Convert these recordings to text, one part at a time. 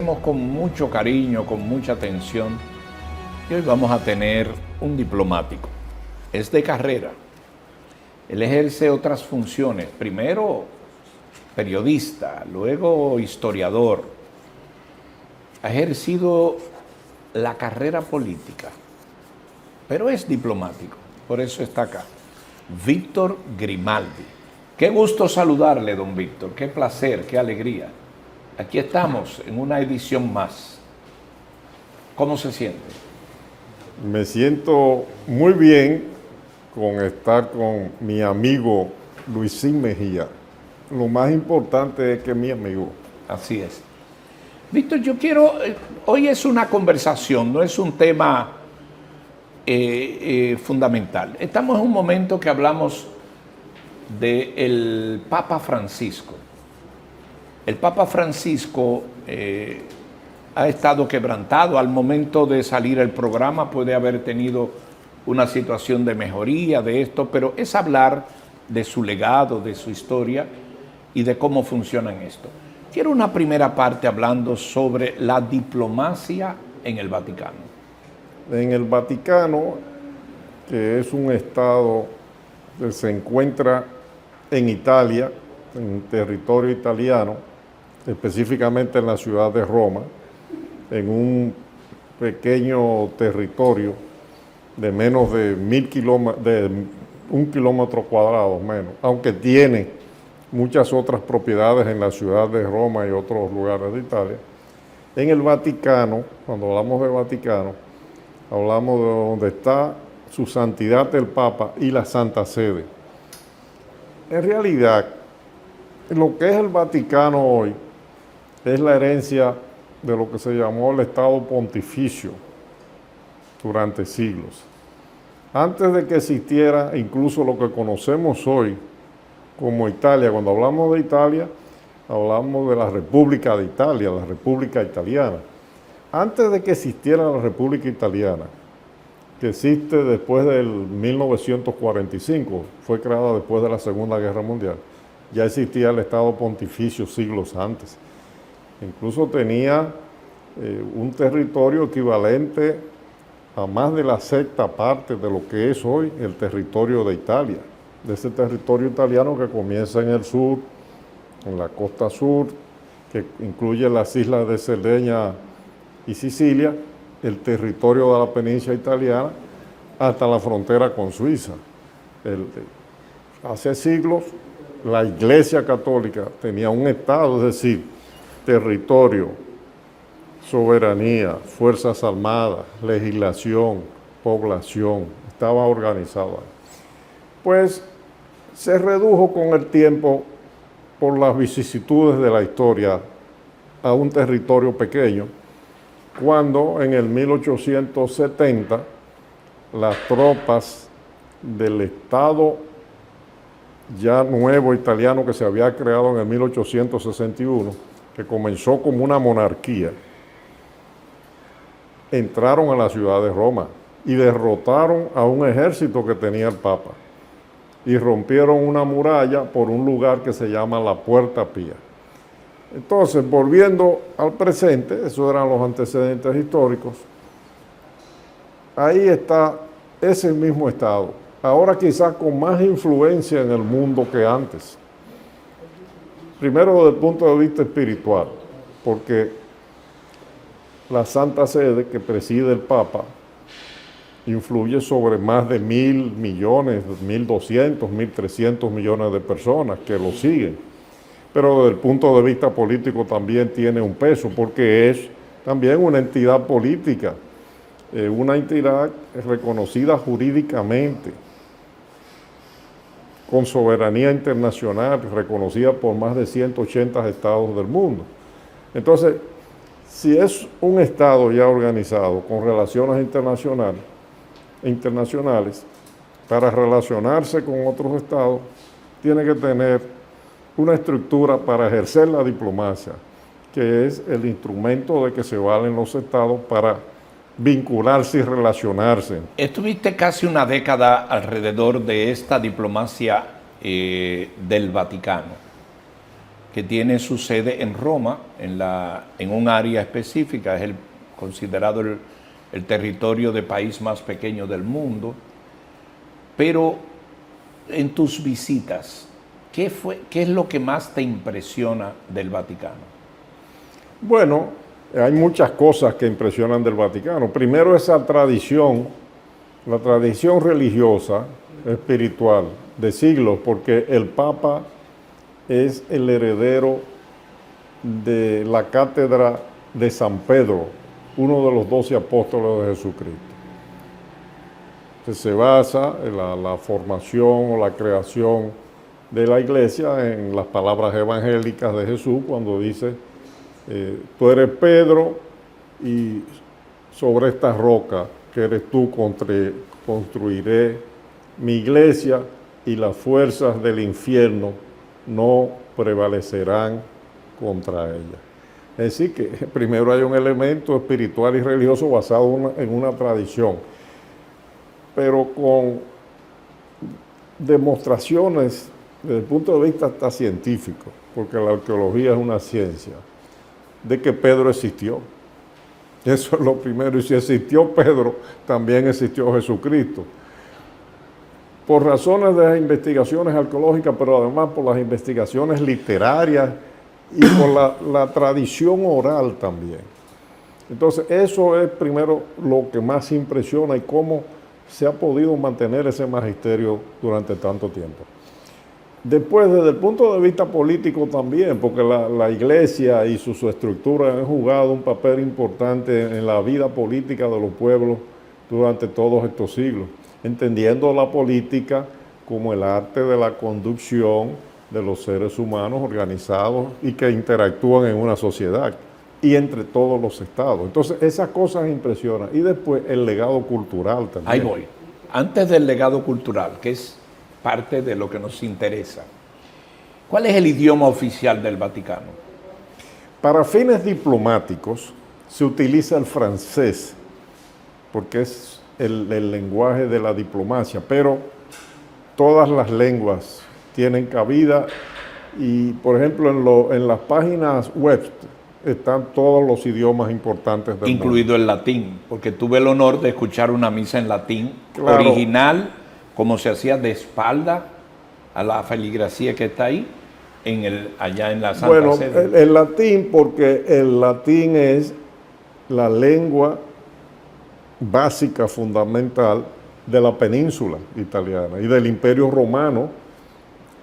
hacemos con mucho cariño, con mucha atención. Y hoy vamos a tener un diplomático. Es de carrera. Él ejerce otras funciones. Primero periodista, luego historiador. Ha ejercido la carrera política, pero es diplomático. Por eso está acá. Víctor Grimaldi. Qué gusto saludarle, don Víctor. Qué placer, qué alegría. Aquí estamos en una edición más. ¿Cómo se siente? Me siento muy bien con estar con mi amigo Luisín Mejía. Lo más importante es que es mi amigo. Así es. Víctor, yo quiero, hoy es una conversación, no es un tema fundamental. Estamos en un momento que hablamos del Papa Francisco. El Papa Francisco ha estado quebrantado. Al momento de salir el programa puede haber tenido una situación de mejoría de esto, pero es hablar de su legado, de su historia y de cómo funciona en esto. Quiero una primera parte hablando sobre la diplomacia en el Vaticano. En el Vaticano, que es un estado que se encuentra en Italia, en territorio italiano, específicamente en la ciudad de Roma, en un pequeño territorio de menos de 1 kilómetro cuadrado menos, aunque tiene muchas otras propiedades en la ciudad de Roma y otros lugares de Italia. En el Vaticano, cuando hablamos del Vaticano, hablamos de donde está su santidad el Papa y la Santa Sede. En realidad, lo que es el Vaticano hoy es la herencia de lo que se llamó el Estado Pontificio durante siglos. Antes de que existiera incluso lo que conocemos hoy como Italia, cuando hablamos de Italia, hablamos de la República de Italia, la República Italiana. Antes de que existiera la República Italiana, que existe después del 1945, fue creada después de la Segunda Guerra Mundial, ya existía el Estado Pontificio siglos antes. Incluso tenía un territorio equivalente a más de la sexta parte de lo que es hoy el territorio de Italia, de ese territorio italiano que comienza en el sur, en la costa sur, que incluye las islas de Cerdeña y Sicilia, el territorio de la península italiana, hasta la frontera con Suiza. Hace siglos la Iglesia Católica tenía un Estado, es decir, territorio, soberanía, fuerzas armadas, legislación, población, estaba organizada. Pues se redujo con el tiempo por las vicisitudes de la historia a un territorio pequeño, cuando en el 1870 las tropas del Estado ya nuevo italiano que se había creado en el 1861, que comenzó como una monarquía, entraron a la ciudad de Roma y derrotaron a un ejército que tenía el Papa y rompieron una muralla por un lugar que se llama la Puerta Pía. Entonces, volviendo al presente, esos eran los antecedentes históricos, ahí está ese mismo Estado, ahora quizás con más influencia en el mundo que antes. Primero desde el punto de vista espiritual, porque la Santa Sede que preside el Papa influye sobre más de 1.000 millones, 1.200, 1.300 millones de personas que lo siguen. Pero desde el punto de vista político también tiene un peso, porque es también una entidad política, una entidad reconocida jurídicamente, con soberanía internacional, reconocida por más de 180 estados del mundo. Entonces, si es un Estado ya organizado con relaciones internacionales, para relacionarse con otros estados, tiene que tener una estructura para ejercer la diplomacia, que es el instrumento de que se valen los estados para vincularse y relacionarse. Estuviste casi una década alrededor de esta diplomacia del Vaticano. que tiene su sede en Roma, en un área específica, es considerado el territorio de país más pequeño del mundo. Pero en tus visitas, ¿qué es lo que más te impresiona del Vaticano? Bueno, hay muchas cosas que impresionan del Vaticano. Primero, esa tradición, la tradición religiosa, espiritual, de siglos, porque el Papa es el heredero de la cátedra de San Pedro, uno de los 12 apóstoles de Jesucristo. Se basa en la formación o la creación de la iglesia en las palabras evangélicas de Jesús cuando dice, tú eres Pedro y sobre esta roca que eres tú construiré mi iglesia y las fuerzas del infierno no prevalecerán contra ella. Es decir, que primero hay un elemento espiritual y religioso basado en una tradición, pero con demostraciones desde el punto de vista hasta científico, porque la arqueología es una ciencia, de que Pedro existió. Eso es lo primero, y si existió Pedro, también existió Jesucristo. Por razones de las investigaciones arqueológicas, pero además por las investigaciones literarias y por la tradición oral también. Entonces, eso es primero lo que más impresiona y cómo se ha podido mantener ese magisterio durante tanto tiempo. Después, desde el punto de vista político también, porque la iglesia y su estructura han jugado un papel importante en la vida política de los pueblos durante todos estos siglos, entendiendo la política como el arte de la conducción de los seres humanos organizados y que interactúan en una sociedad y entre todos los estados. Entonces, esas cosas impresionan. Y después, el legado cultural también. Ahí voy. Antes del legado cultural, que es parte de lo que nos interesa, ¿cuál es el idioma oficial del Vaticano? Para fines diplomáticos se utiliza el francés, porque es el lenguaje de la diplomacia, pero todas las lenguas tienen cabida y, por ejemplo, en las páginas web están todos los idiomas importantes del mundo. Incluido el latín, porque tuve el honor de escuchar una misa en latín, Claro. original, como se hacía de espalda a la feligrafía que está ahí, allá en la Santa Bueno, Sede. el latín, porque el latín es la lengua básica, fundamental de la península italiana y del Imperio Romano,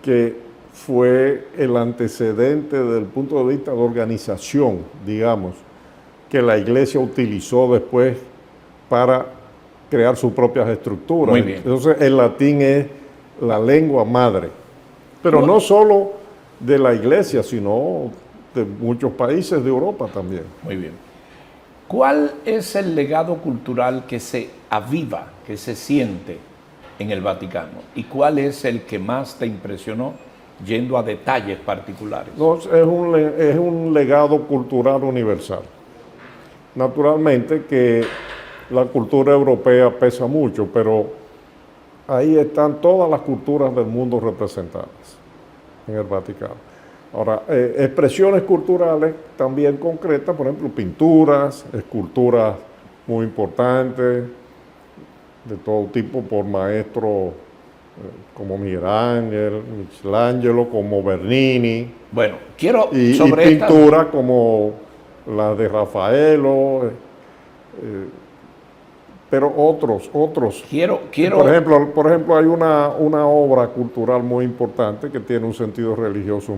que fue el antecedente desde el punto de vista de organización, digamos, que la Iglesia utilizó después para crear sus propias estructuras. Muy bien. Entonces, el latín es la lengua madre, pero no solo de la Iglesia, sino de muchos países de Europa también. Muy bien. ¿Cuál es el legado cultural que se aviva, que se siente en el Vaticano? ¿Y cuál es el que más te impresionó, yendo a detalles particulares? No, es un legado cultural universal. Naturalmente que la cultura europea pesa mucho, pero ahí están todas las culturas del mundo representadas en el Vaticano. Ahora, expresiones culturales también concretas, por ejemplo, pinturas, esculturas muy importantes, de todo tipo, por maestros como Miguel Ángel, Michelangelo, como Bernini. Bueno, quiero Y pinturas como la de Rafaelo, pero otros. Quiero. Por ejemplo, hay una obra cultural muy importante que tiene un sentido religioso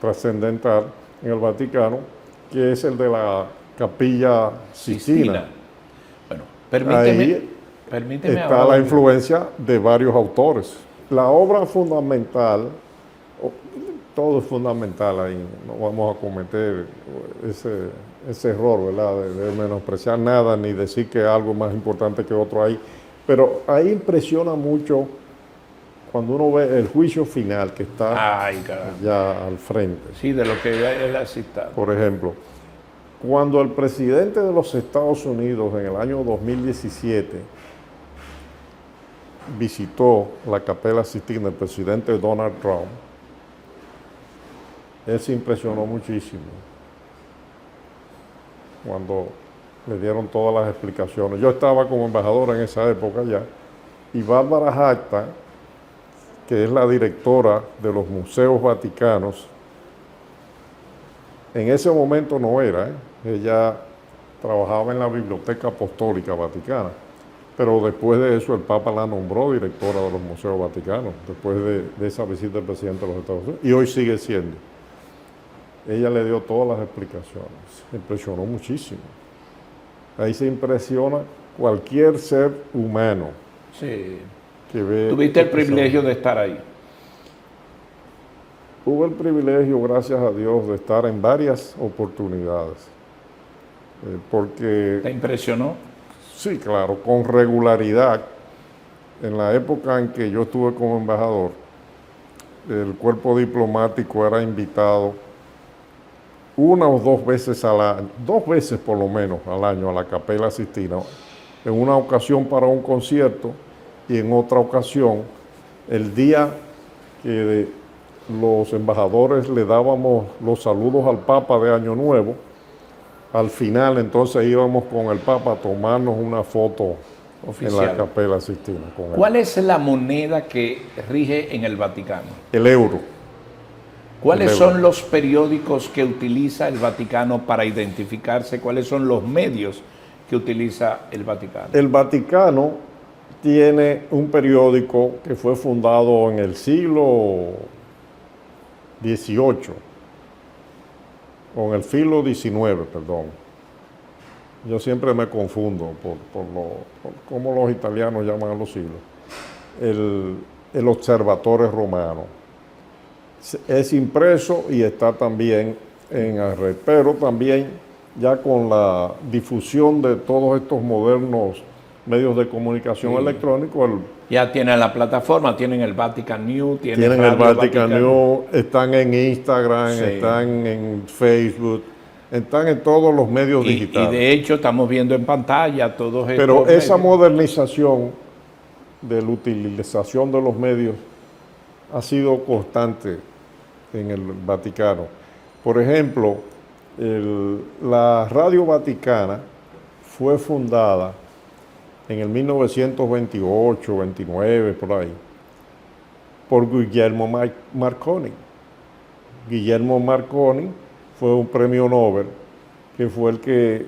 trascendental en el Vaticano, que es el de la Capilla Sistina. Bueno, Ahí permíteme está ahora. la influencia de varios autores. La obra fundamental, todo es fundamental ahí, no vamos a cometer ese error, ¿verdad? De menospreciar nada ni decir que algo más importante que otro hay, pero ahí impresiona mucho cuando uno ve el juicio final que está allá al frente. Sí, de lo que él ha citado. Por ejemplo, cuando el presidente de los Estados Unidos en el año 2017 visitó la Capella Sistina, el presidente Donald Trump, Él se impresionó muchísimo cuando le dieron todas las explicaciones. Yo estaba como embajador en esa época ya, y Bárbara Jacta, que es la directora de los museos vaticanos, en ese momento no era, ella trabajaba en la Biblioteca Apostólica Vaticana, pero después de eso el Papa la nombró directora de los museos vaticanos, después de esa visita del presidente de los Estados Unidos, y hoy sigue siendo. Ella le dio todas las explicaciones, se impresionó muchísimo. Ahí se impresiona cualquier ser humano. Sí. Que ve. ¿Tuviste el privilegio de estar ahí? Tuve el privilegio, gracias a Dios, de estar en varias oportunidades. Porque... ¿Te impresionó? Sí, claro, con regularidad. En la época en que yo estuve como embajador, el cuerpo diplomático era invitado una o dos veces al año, 2 veces por lo menos al año a la Capella Sistina, en una ocasión para un concierto y en otra ocasión el día que los embajadores le dábamos los saludos al Papa de Año Nuevo. Al final entonces íbamos con el Papa a tomarnos una foto oficial en la Capella Sistina con él. ¿Cuál es la moneda que rige en el Vaticano? El euro. ¿Cuáles son los periódicos que utiliza el Vaticano para identificarse? ¿Cuáles son los medios que utiliza el Vaticano? El Vaticano tiene un periódico que fue fundado en el siglo XVIII, o en el siglo XIX, perdón. Yo siempre me confundo por cómo los italianos llaman a los siglos. El Observatore Romano. Es impreso y está también en la red, pero también ya con la difusión de todos estos modernos medios de comunicación electrónicos. Ya tienen la plataforma, tienen el Vatican News, tienen el Vatican News, están en Instagram, sí, están en Facebook, están en todos los medios digitales. Y de hecho estamos viendo en pantalla todos estos Pero esa medios. modernización de la utilización de los medios ha sido constante en el Vaticano. Por ejemplo, la Radio Vaticana fue fundada en el 1928, 29, por ahí, por Guillermo Marconi. Guillermo Marconi fue un premio Nobel, que fue el que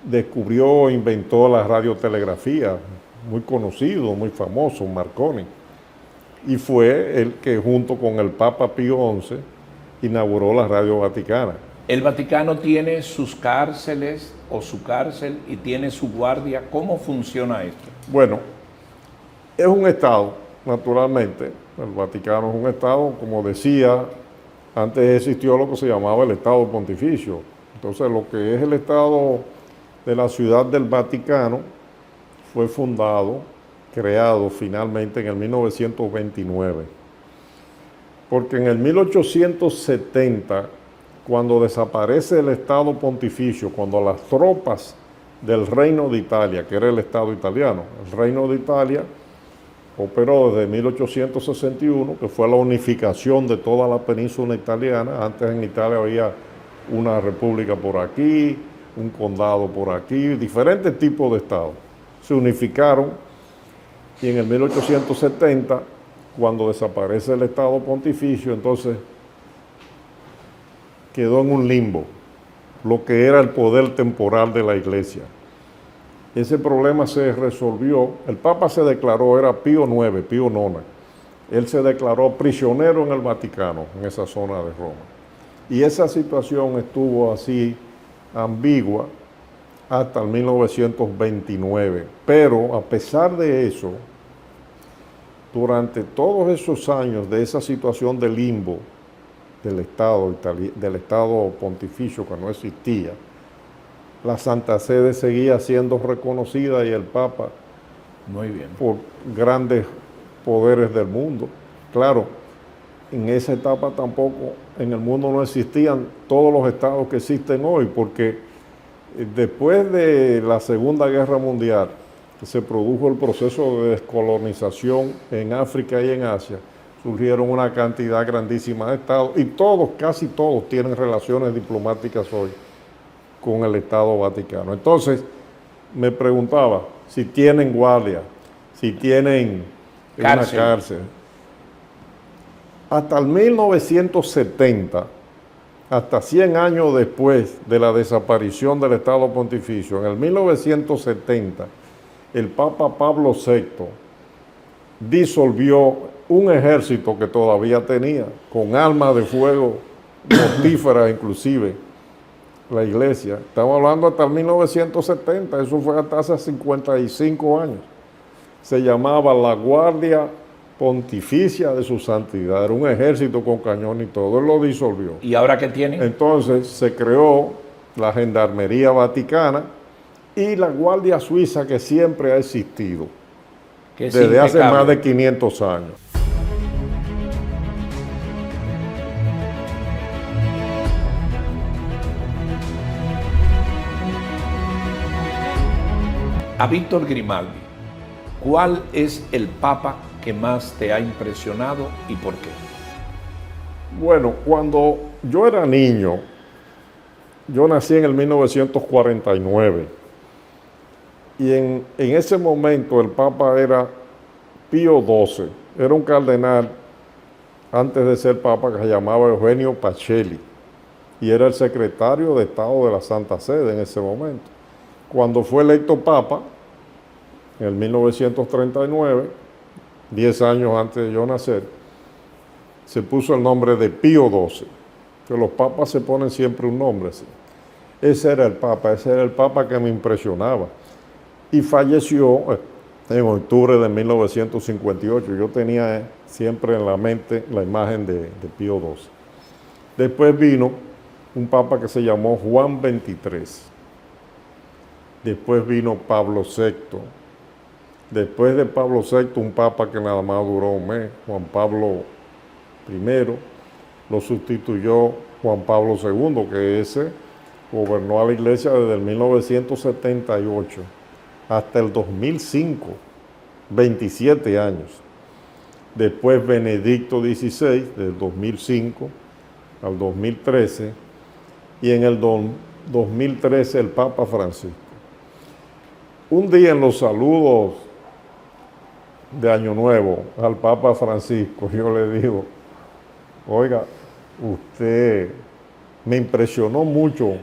descubrió e inventó la radiotelegrafía, muy conocido, muy famoso, Marconi. Y fue el que junto con el Papa Pío XI inauguró la Radio Vaticana. El Vaticano tiene sus cárceles o su cárcel y tiene su guardia. ¿Cómo funciona esto? Bueno, es un Estado, naturalmente. El Vaticano es un Estado, como decía, antes existió lo que se llamaba el Estado Pontificio. Entonces, lo que es el Estado de la Ciudad del Vaticano fue creado finalmente en el 1929. Porque en el 1870, cuando desaparece el Estado Pontificio, cuando las tropas del Reino de Italia, que era el Estado italiano, el Reino de Italia operó desde 1861, que fue la unificación de toda la península italiana. Antes en Italia había una república por aquí, un condado por aquí, diferentes tipos de estados. Se unificaron y en el 1870, cuando desaparece el Estado Pontificio, entonces quedó en un limbo lo que era el poder temporal de la Iglesia. Ese problema se resolvió. El Papa se declaró, era Pío IX, Pío IX. Él se declaró prisionero en el Vaticano, en esa zona de Roma. Y esa situación estuvo así ambigua hasta el 1929. Pero a pesar de eso, durante todos esos años de esa situación de limbo del Estado Pontificio, que no existía, la Santa Sede seguía siendo reconocida y el Papa, muy bien, por grandes poderes del mundo. Claro, en esa etapa tampoco en el mundo no existían todos los estados que existen hoy, porque después de la Segunda Guerra Mundial, que se produjo el proceso de descolonización en África y en Asia, surgieron una cantidad grandísima de estados y todos, casi todos, tienen relaciones diplomáticas hoy con el Estado Vaticano. Entonces, me preguntaba si tienen guardia, si tienen una cárcel. Hasta el 1970, hasta 100 años después de la desaparición del Estado Pontificio, en el 1970, el Papa Pablo VI disolvió un ejército que todavía tenía, con armas de fuego mortíferas inclusive, la iglesia. Estamos hablando hasta el 1970, eso fue hasta hace 55 años. Se llamaba la Guardia Pontificia de su Santidad, era un ejército con cañón y todo, él lo disolvió. ¿Y ahora qué tienen? Entonces se creó la Gendarmería Vaticana y la Guardia Suiza, que siempre ha existido, desde hace más de 500 años. A Víctor Grimaldi, ¿cuál es el papa que más te ha impresionado y por qué? Bueno, cuando yo era niño, yo nací en el 1949 y en ese momento el papa era Pío XII, era un cardenal antes de ser papa que se llamaba Eugenio Pacelli y era el secretario de Estado de la Santa Sede en ese momento. Cuando fue electo papa, en el 1939, 10 años antes de yo nacer, se puso el nombre de Pío XII, que los papas se ponen siempre un nombre así. Ese era el papa que me impresionaba. Y falleció en octubre de 1958. Yo tenía siempre en la mente la imagen de Pío XII. Después vino un papa que se llamó Juan XXIII. Después vino Pablo VI. Después de Pablo VI, un papa que nada más duró un mes, Juan Pablo I, lo sustituyó Juan Pablo II, que ese gobernó a la iglesia desde el 1978 hasta el 2005, 27 años. Después Benedicto XVI, del 2005 al 2013, y en el 2013 el Papa Francisco. Un día en los saludos de Año Nuevo al Papa Francisco, yo le digo, oiga, usted me impresionó mucho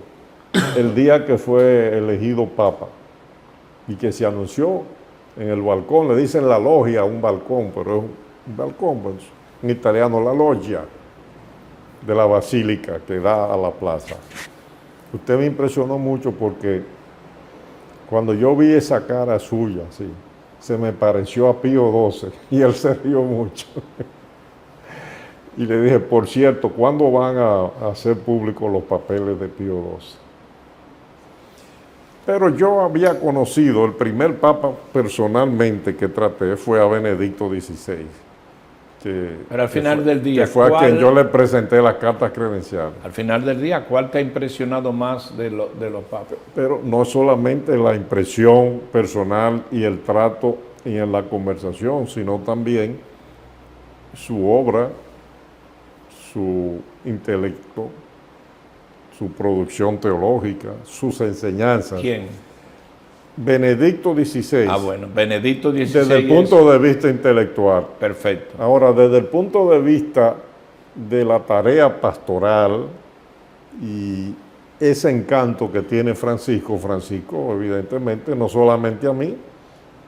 el día que fue elegido Papa y que se anunció en el balcón, le dicen la logia, un balcón, pero es un balcón, pues, en italiano la loggia de la basílica que da a la plaza. Usted me impresionó mucho porque cuando yo vi esa cara suya, sí, se me pareció a Pío XII y él se rió mucho. Y le dije, por cierto, ¿cuándo van a hacer públicos los papeles de Pío XII? Pero yo había conocido, el primer papa personalmente que traté fue a Benedicto XVI. Pero al final del día, que fue a quien yo le presenté las cartas credenciales. Al final del día, ¿cuál te ha impresionado más de los papas? Pero no solamente la impresión personal y el trato y en la conversación, sino también su obra, su intelecto, su producción teológica, sus enseñanzas. ¿Quién? Benedicto XVI. Ah, bueno, Benedicto XVI. Desde el punto de vista intelectual. Perfecto. Ahora, desde el punto de vista de la tarea pastoral y ese encanto que tiene Francisco, evidentemente, no solamente a mí,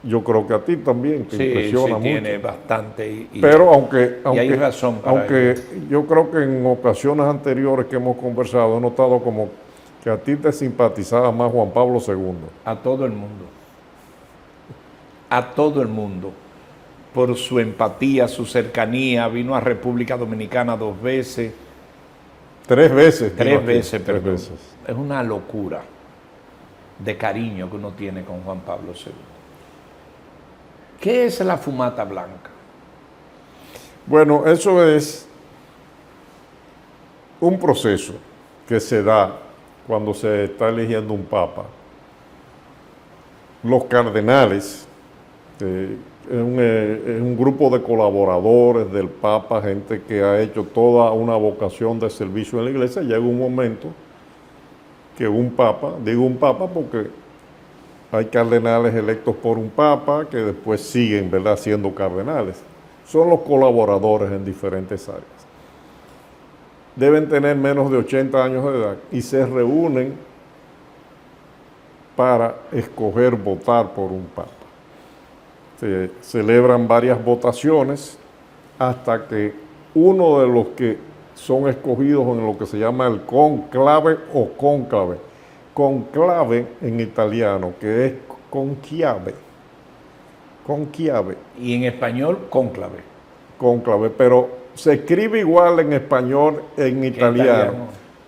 yo creo que a ti también te impresiona mucho. Tiene bastante. Pero aunque hay razón para aunque ello. Yo creo que en ocasiones anteriores que hemos conversado, he notado como que a ti te simpatizaba más Juan Pablo II. A todo el mundo. A todo el mundo. Por su empatía, su cercanía. Vino a República Dominicana 2 veces. 3 veces. 3 veces, perdón. 3 veces. Es una locura de cariño que uno tiene con Juan Pablo II. ¿Qué es la fumata blanca? Bueno, eso es un proceso que se da cuando se está eligiendo un papa. Los cardenales es un grupo de colaboradores del Papa, gente que ha hecho toda una vocación de servicio en la iglesia. Llega un momento que un Papa, digo un Papa porque hay cardenales electos por un Papa que después siguen, ¿verdad?, siendo cardenales. Son los colaboradores en diferentes áreas. Deben tener menos de 80 años de edad y se reúnen para escoger votar por un Papa. Se celebran varias votaciones hasta que uno de los que son escogidos en lo que se llama el conclave o cónclave. Conclave en italiano, que es conclave. Conclave. Y en español, cónclave. Cónclave, pero se escribe igual en español, en italiano,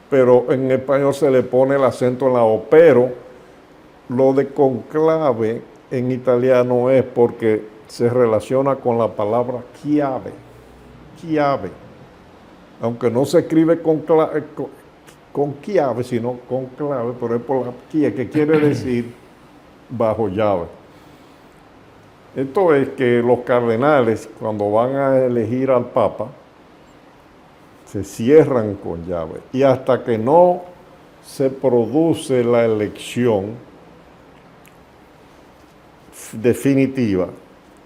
pero en español se le pone el acento en la O. Pero lo de conclave en italiano es porque se relaciona con la palabra chiave. Chiave. Aunque no se escribe con chiave, sino con clave, pero es por la chiave, que quiere decir bajo llave. Esto es que los cardenales, cuando van a elegir al Papa, se cierran con llave. Y hasta que no se produce la elección definitiva,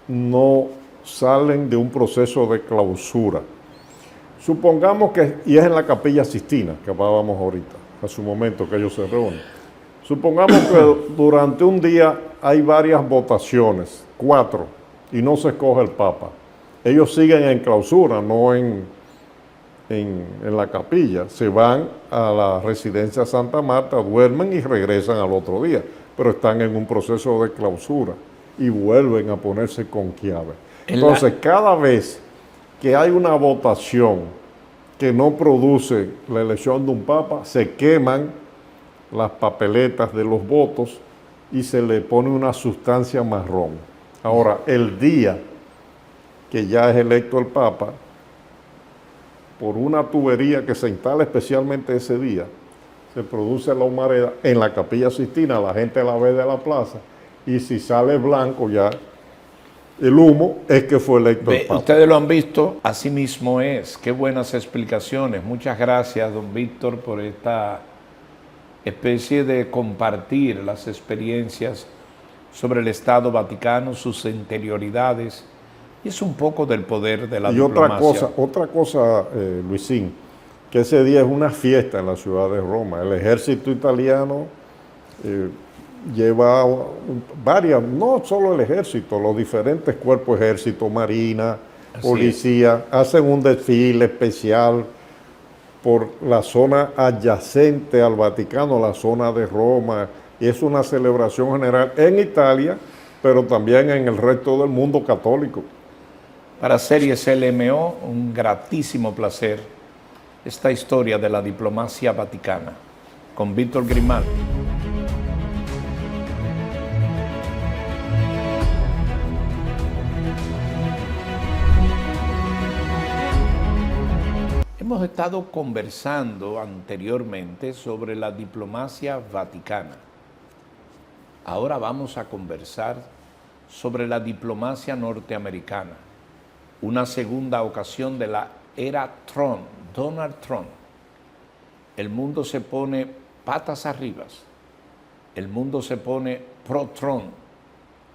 no salen de un proceso de clausura. Supongamos que, y es en la Capilla Sixtina, que hablábamos ahorita, a su momento que ellos se reúnen. Supongamos que durante un día hay varias votaciones, 4, y no se escoge el Papa. Ellos siguen en clausura, no en la capilla. Se van a la residencia Santa Marta, duermen y regresan al otro día, pero están en un proceso de clausura y vuelven a ponerse con llave. Entonces, cada vez que hay una votación que no produce la elección de un Papa, se queman las papeletas de los votos y se le pone una sustancia marrón. Ahora, el día que ya es electo el Papa, por una tubería que se instala especialmente ese día, se produce la humareda en la Capilla Sixtina, la gente la ve de la plaza, y si sale blanco ya, el humo es que fue electo el Papa. Ustedes lo han visto, así mismo es. Qué buenas explicaciones. Muchas gracias, don Víctor, por esta especie de compartir las experiencias sobre el Estado Vaticano, sus interioridades, y es un poco del poder de la diplomacia. Y otra cosa, Luisín, que ese día es una fiesta en la ciudad de Roma. El ejército italiano lleva varias, no solo el ejército, los diferentes cuerpos, ejército, marina, policía, hacen un desfile especial por la zona adyacente al Vaticano, la zona de Roma, y es una celebración general en Italia, pero también en el resto del mundo católico. Para Series LMO, un gratísimo placer esta historia de la diplomacia vaticana, con Víctor Grimaldi. Hemos estado conversando anteriormente sobre la diplomacia vaticana. Ahora vamos a conversar sobre la diplomacia norteamericana, una segunda ocasión de la era Trump, Donald Trump. El mundo se pone patas arriba, el mundo se pone pro-Trump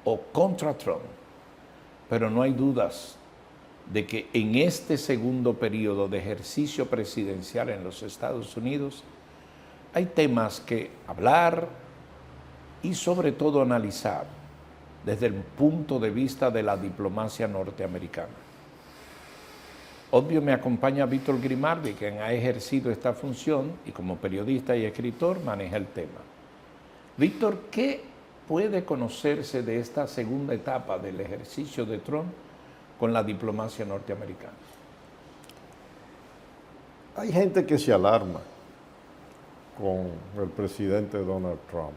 o contra Trump, pero no hay dudas de que en este segundo periodo de ejercicio presidencial en los Estados Unidos hay temas que hablar y sobre todo analizar desde el punto de vista de la diplomacia norteamericana. Obvio me acompaña Víctor Grimaldi, quien ha ejercido esta función y como periodista y escritor maneja el tema. Víctor, ¿qué puede conocerse de esta segunda etapa del ejercicio de Trump con la diplomacia norteamericana? Hay gente que se alarma con el presidente Donald Trump.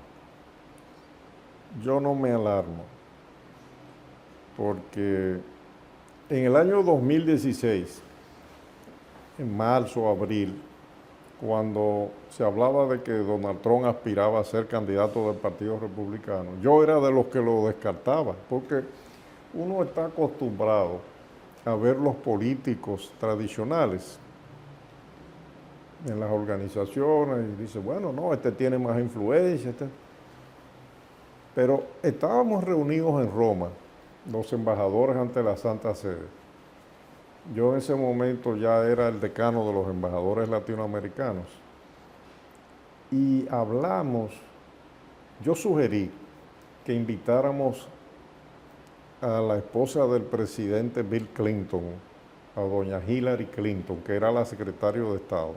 Yo no me alarmo, porque en el año 2016, en marzo o abril, cuando se hablaba de que Donald Trump aspiraba a ser candidato del Partido Republicano, yo era de los que lo descartaba, porque uno está acostumbrado a ver los políticos tradicionales en las organizaciones y dice, bueno, no, este tiene más influencia. Pero estábamos reunidos en Roma, los embajadores ante la Santa Sede. Yo en ese momento ya era el decano de los embajadores latinoamericanos. Y hablamos, yo sugerí que invitáramos a la esposa del presidente Bill Clinton, a doña Hillary Clinton, que era la secretaria de Estado,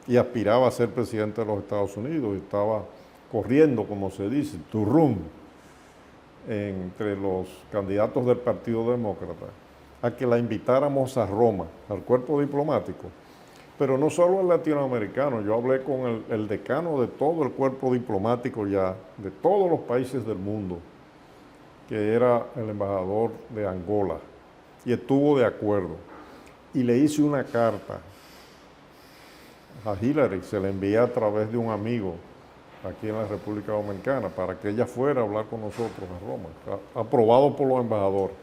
y aspiraba a ser presidente de los Estados Unidos, y estaba corriendo, como se dice, to run, entre los candidatos del Partido Demócrata, a que la invitáramos a Roma, al cuerpo diplomático. Pero no solo el latinoamericano, yo hablé con el decano de todo el cuerpo diplomático ya, de todos los países del mundo, que era el embajador de Angola, y estuvo de acuerdo. Y le hice una carta a Hillary, se la envié a través de un amigo aquí en la República Dominicana, para que ella fuera a hablar con nosotros a Roma, aprobado por los embajadores.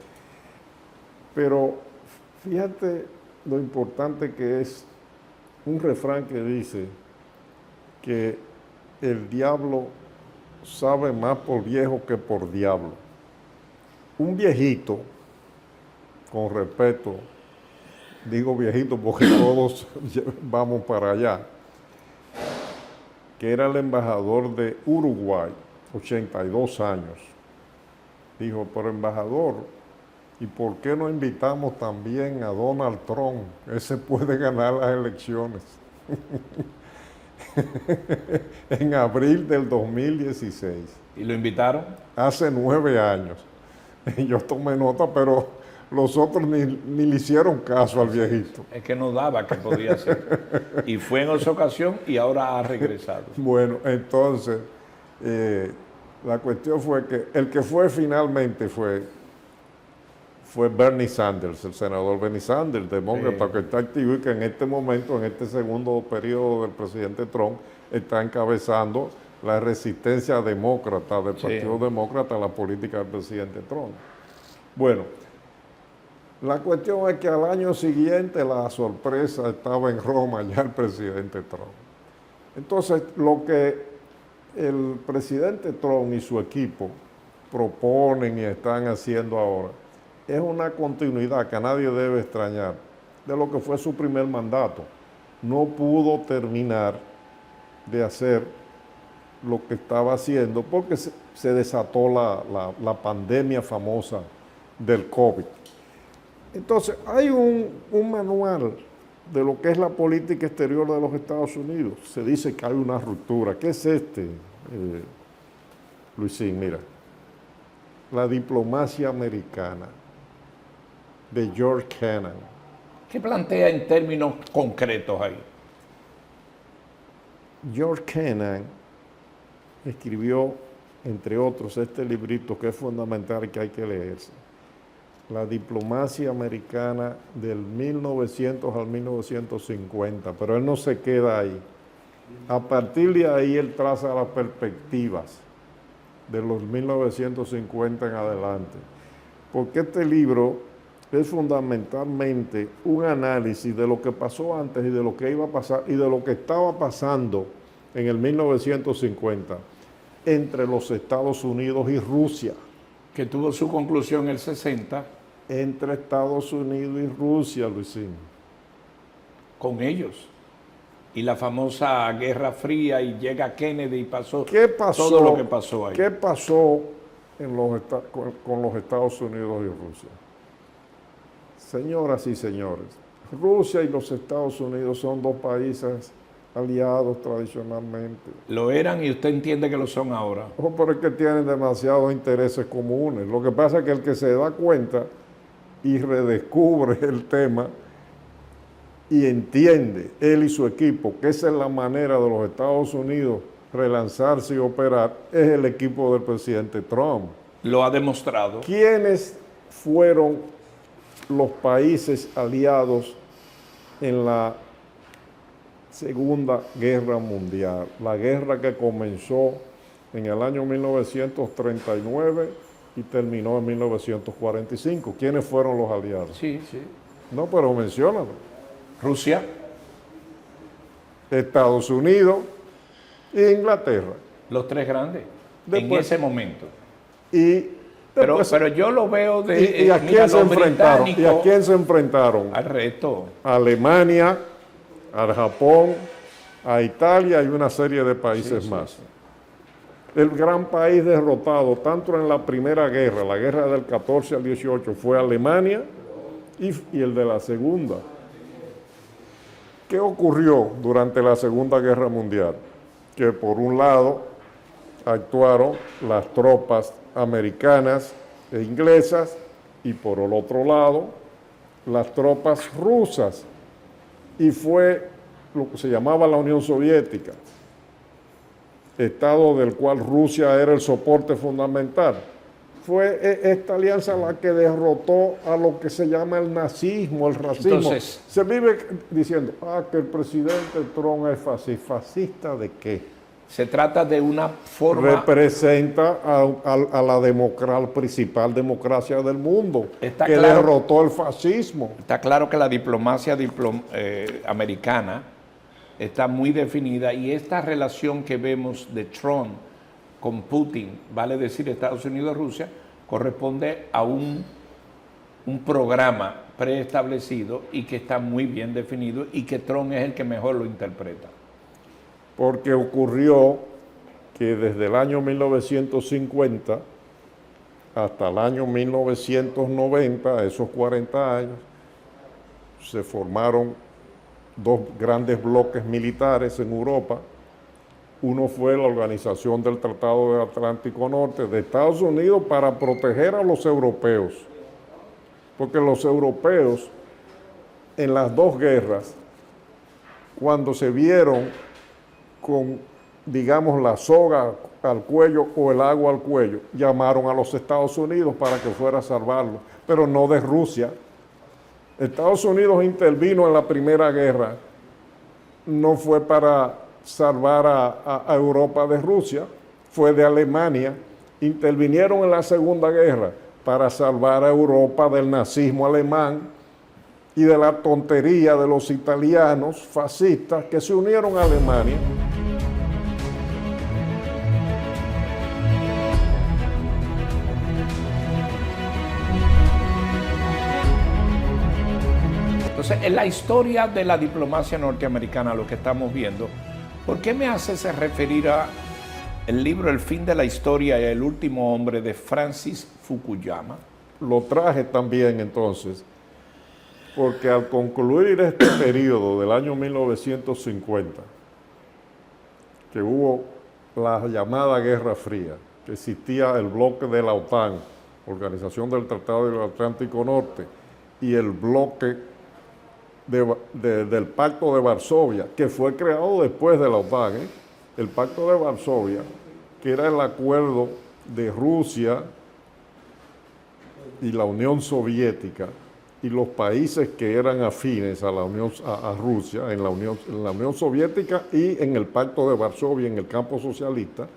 Pero fíjate lo importante que es un refrán que dice que el diablo sabe más por viejo que por diablo. Un viejito, con respeto, digo viejito porque todos vamos para allá, que era el embajador de Uruguay, 82 años, dijo, pero embajador, ¿y por qué no invitamos también a Donald Trump? Ese puede ganar las elecciones. En abril del 2016. ¿Y lo invitaron? Hace 9 años. Yo tomé nota, pero los otros ni le hicieron caso al viejito. Es que no daba que podía ser. Y fue en esa ocasión y ahora ha regresado. Bueno, entonces, la cuestión fue que el que fue finalmente fue Bernie Sanders, el senador Bernie Sanders, demócrata, que está activo y que en este momento, en este segundo periodo del presidente Trump, está encabezando la resistencia demócrata del Partido Demócrata a la política del presidente Trump. Bueno, la cuestión es que al año siguiente la sorpresa estaba en Roma ya el presidente Trump. Entonces, lo que el presidente Trump y su equipo proponen y están haciendo ahora es una continuidad que a nadie debe extrañar de lo que fue su primer mandato. No pudo terminar de hacer lo que estaba haciendo porque se desató la pandemia famosa del COVID. Entonces, hay un manual de lo que es la política exterior de los Estados Unidos. Se dice que hay una ruptura. ¿Qué es este, Luisín? Mira, la diplomacia americana, de George Kennan. ¿Qué plantea en términos concretos ahí? George Kennan escribió, entre otros, este librito que es fundamental y que hay que leerse. La diplomacia americana del 1900 al 1950, pero él no se queda ahí. A partir de ahí él traza las perspectivas de los 1950 en adelante. Porque este libro es fundamentalmente un análisis de lo que pasó antes y de lo que iba a pasar y de lo que estaba pasando en el 1950 entre los Estados Unidos y Rusia. Que tuvo su conclusión en el 60. Entre Estados Unidos y Rusia, Luisín. Con ellos. Y la famosa Guerra Fría, y llega Kennedy y pasó todo lo que pasó ahí. ¿Qué pasó con los Estados Unidos y Rusia? Señoras y señores, Rusia y los Estados Unidos son dos países aliados tradicionalmente. Lo eran y usted entiende que lo son ahora. Pero es que tienen demasiados intereses comunes. Lo que pasa es que el que se da cuenta y redescubre el tema y entiende, él y su equipo, que esa es la manera de los Estados Unidos relanzarse y operar, es el equipo del presidente Trump. Lo ha demostrado. ¿Quiénes fueron los países aliados en la Segunda Guerra Mundial? La guerra que comenzó en el año 1939 y terminó en 1945. ¿Quiénes fueron los aliados? Sí, sí. No, pero menciónalo. Rusia, Estados Unidos e Inglaterra. los tres grandes, en Después- ese momento. Y Pero, después- pero yo lo veo de ¿Y a mira, quién se los enfrentaron? ¿Y a británicos quién se enfrentaron? al resto. A Alemania, al Japón, a Italia y una serie de países Sí, más. sí. El gran país derrotado, tanto en la Primera Guerra, la guerra del 14 al 18, fue Alemania y el de la Segunda. ¿Qué ocurrió durante la Segunda Guerra Mundial? Que por un lado actuaron las tropas americanas e inglesas y por el otro lado las tropas rusas. Y fue lo que se llamaba la Unión Soviética, estado del cual Rusia era el soporte fundamental. Fue esta alianza la que derrotó a lo que se llama el nazismo, el racismo. Entonces- se vive diciendo, que el presidente Trump es fascista. ¿Fascista de qué? Se trata de una forma, Representa a la principal democracia del mundo, Está que claro. derrotó el fascismo. está claro que la diplomacia americana está muy definida y esta relación que vemos de Trump con Putin, vale decir Estados Unidos-Rusia, corresponde a un programa preestablecido y que está muy bien definido y que Trump es el que mejor lo interpreta. Porque ocurrió que desde el año 1950 hasta el año 1990, esos 40 años, se formaron dos grandes bloques militares en Europa. Uno fue la Organización del Tratado del Atlántico Norte de Estados Unidos para proteger a los europeos, porque los europeos en las dos guerras, cuando se vieron con, digamos, la soga al cuello o el agua al cuello, llamaron a los Estados Unidos para que fuera a salvarlos, pero no de Rusia. Estados Unidos intervino en la Primera Guerra, no fue para salvar a Europa de Rusia, fue de Alemania. Intervinieron en la Segunda Guerra para salvar a Europa del nazismo alemán y de la tontería de los italianos fascistas que se unieron a Alemania. Entonces, en la historia de la diplomacia norteamericana, lo que estamos viendo, ¿por qué me haces referir a el libro El fin de la historia y el último hombre de Francis Fukuyama? Lo traje también entonces, porque al concluir este periodo del año 1950, que hubo la llamada Guerra Fría, que existía el bloque de la OTAN, Organización del Tratado del Atlántico Norte, y el bloque del Pacto de Varsovia, que fue creado después de la OTAN, el Pacto de Varsovia, que era el acuerdo de Rusia y la Unión Soviética y los países que eran afines a la Unión, a Rusia, en la Unión Soviética y en el Pacto de Varsovia, en el campo socialista.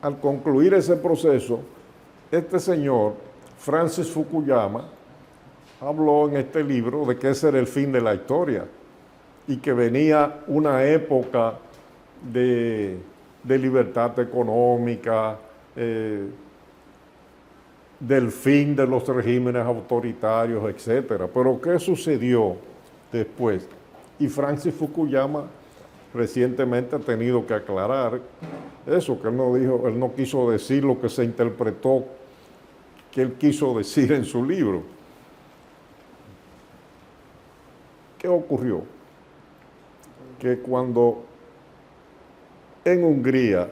Al concluir ese proceso, este señor, Francis Fukuyama, habló en este libro de que ese era el fin de la historia y que venía una época de libertad económica, del fin de los regímenes autoritarios, etc. Pero ¿qué sucedió después? Y Francis Fukuyama recientemente ha tenido que aclarar eso, que él no dijo, él no quiso decir lo que se interpretó que él quiso decir en su libro. ¿Qué ocurrió? Que cuando en Hungría,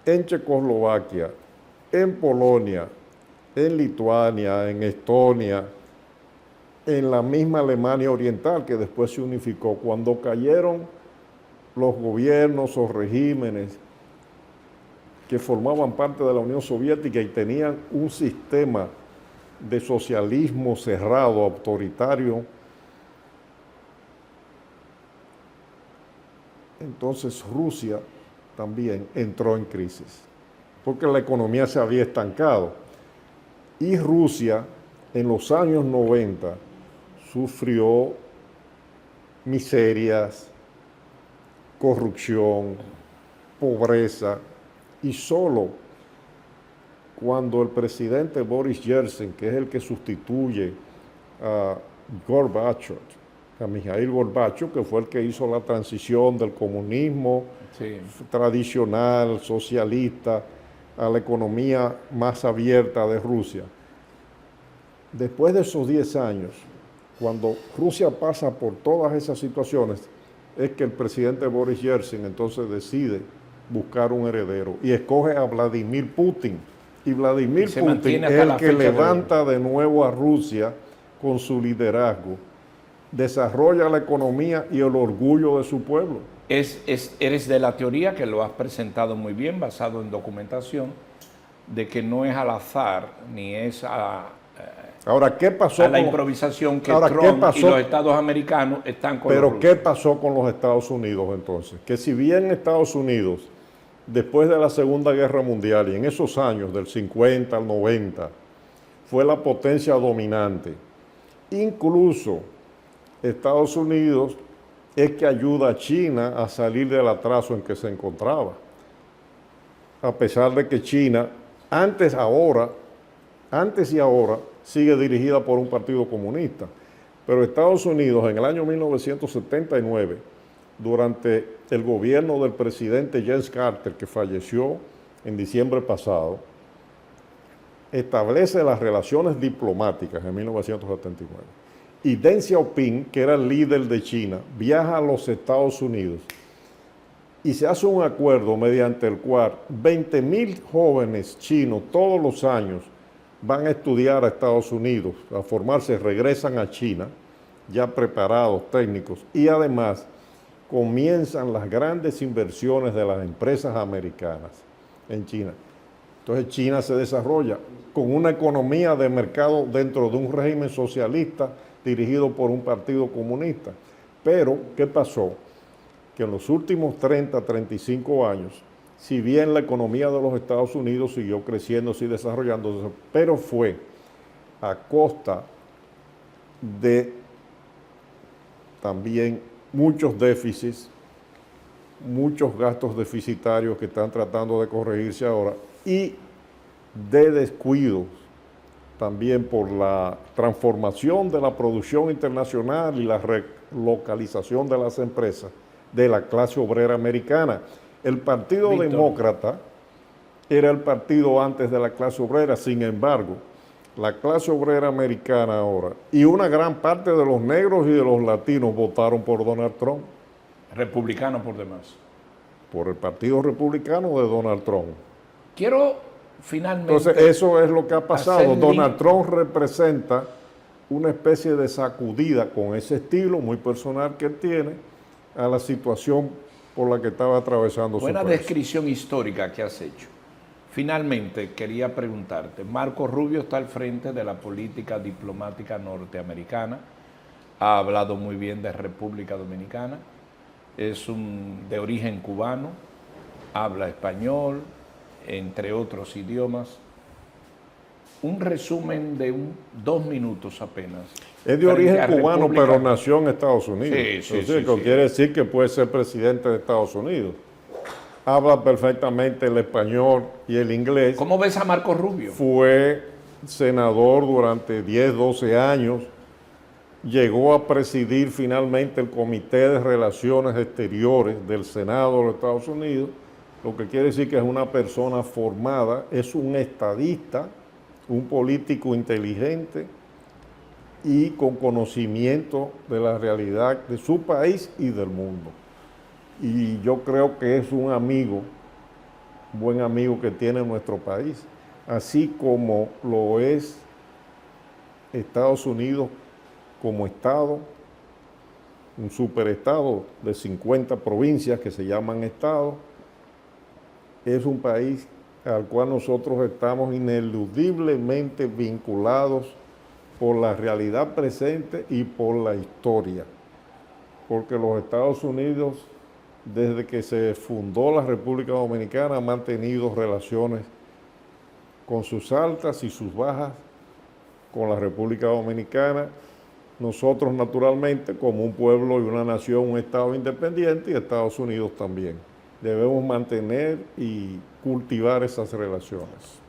en Checoslovaquia, en Polonia, en Lituania, en Estonia, en la misma Alemania Oriental que después se unificó, cuando cayeron los gobiernos o regímenes que formaban parte de la Unión Soviética y tenían un sistema de socialismo cerrado, autoritario, entonces Rusia también entró en crisis, porque la economía se había estancado. Y Rusia en los años 90 sufrió miserias, corrupción, pobreza, y solo cuando el presidente Boris Yeltsin, que es el que sustituye a Gorbachev, a Mikhail Gorbachev, que fue el que hizo la transición del comunismo tradicional, socialista, a la economía más abierta de Rusia. Después de esos 10 años, cuando Rusia pasa por todas esas situaciones, es que el presidente Boris Yeltsin entonces decide buscar un heredero y escoge a Vladimir Putin. Y Vladimir Putin es el que levanta de nuevo a Rusia con su liderazgo, desarrolla la economía y el orgullo de su pueblo. Eres de la teoría, que lo has presentado muy bien, basado en documentación, de que no es al azar, ni es ahora, ¿qué pasó a la improvisación que Trump y los Estados americanos están con Pero ¿qué pasó con los Estados Unidos entonces? Que si bien Estados Unidos, después de la Segunda Guerra Mundial y en esos años, del 50 al 90, fue la potencia dominante, incluso Estados Unidos es que ayuda a China a salir del atraso en que se encontraba. A pesar de que China, antes y ahora, sigue dirigida por un partido comunista. Pero Estados Unidos, en el año 1979, durante el gobierno del presidente James Carter, que falleció en diciembre pasado, establece las relaciones diplomáticas en 1979. Y Deng Xiaoping, que era el líder de China, viaja a los Estados Unidos y se hace un acuerdo mediante el cual 20,000 jóvenes chinos todos los años van a estudiar a Estados Unidos, a formarse, regresan a China, ya preparados, técnicos, y además comienzan las grandes inversiones de las empresas americanas en China. Entonces China se desarrolla con una economía de mercado dentro de un régimen socialista dirigido por un partido comunista. Pero, ¿qué pasó? Que en los últimos 30, 35 años, si bien la economía de los Estados Unidos siguió creciendo, y desarrollándose, pero fue a costa de también muchos déficits, muchos gastos deficitarios que están tratando de corregirse ahora y de descuidos también por la transformación de la producción internacional y la relocalización de las empresas de la clase obrera americana. El Partido Demócrata era el partido antes de la clase obrera, sin embargo, la clase obrera americana ahora y una gran parte de los negros y de los latinos votaron por Donald Trump. Republicano por demás. Por el Partido Republicano de Donald Trump. Quiero finalmente... Entonces, eso es lo que ha pasado. Donald Trump representa una especie de sacudida con ese estilo muy personal que él tiene a la situación por la que estaba atravesando su país. Buena descripción histórica que has hecho. Finalmente, quería preguntarte, Marco Rubio está al frente de la política diplomática norteamericana, ha hablado muy bien de República Dominicana, es de origen cubano, habla español, entre otros idiomas. Un resumen de 2 minutos apenas. Es de origen cubano, pero nació en Estados Unidos. Sí. Quiere decir que puede ser presidente de Estados Unidos. Habla perfectamente el español y el inglés. ¿Cómo ves a Marco Rubio? Fue senador durante 10, 12 años. Llegó a presidir finalmente el Comité de Relaciones Exteriores del Senado de los Estados Unidos, lo que quiere decir que es una persona formada, es un estadista, un político inteligente y con conocimiento de la realidad de su país y del mundo. Y yo creo que es un amigo, buen amigo que tiene nuestro país, así como lo es Estados Unidos como Estado, un superestado de 50 provincias que se llaman Estados. Es un país al cual nosotros estamos ineludiblemente vinculados por la realidad presente y por la historia, porque los Estados Unidos, desde que se fundó la República Dominicana, han mantenido relaciones con sus altas y sus bajas con la República Dominicana, nosotros naturalmente como un pueblo y una nación, un Estado independiente, y Estados Unidos también. Debemos mantener y cultivar esas relaciones.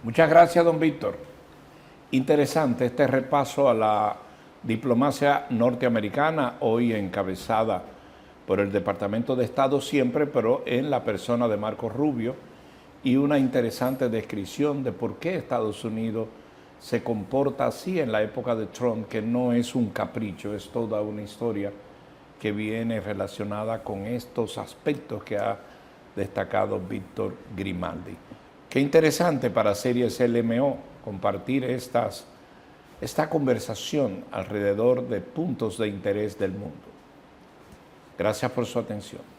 Muchas gracias, don Víctor. Interesante este repaso a la diplomacia norteamericana, hoy encabezada por el Departamento de Estado siempre, pero en la persona de Marco Rubio, y una interesante descripción de por qué Estados Unidos se comporta así en la época de Trump, que no es un capricho, es toda una historia que viene relacionada con estos aspectos que ha destacado Víctor Grimaldi. Qué interesante para Series LMO compartir esta conversación alrededor de puntos de interés del mundo. Gracias por su atención.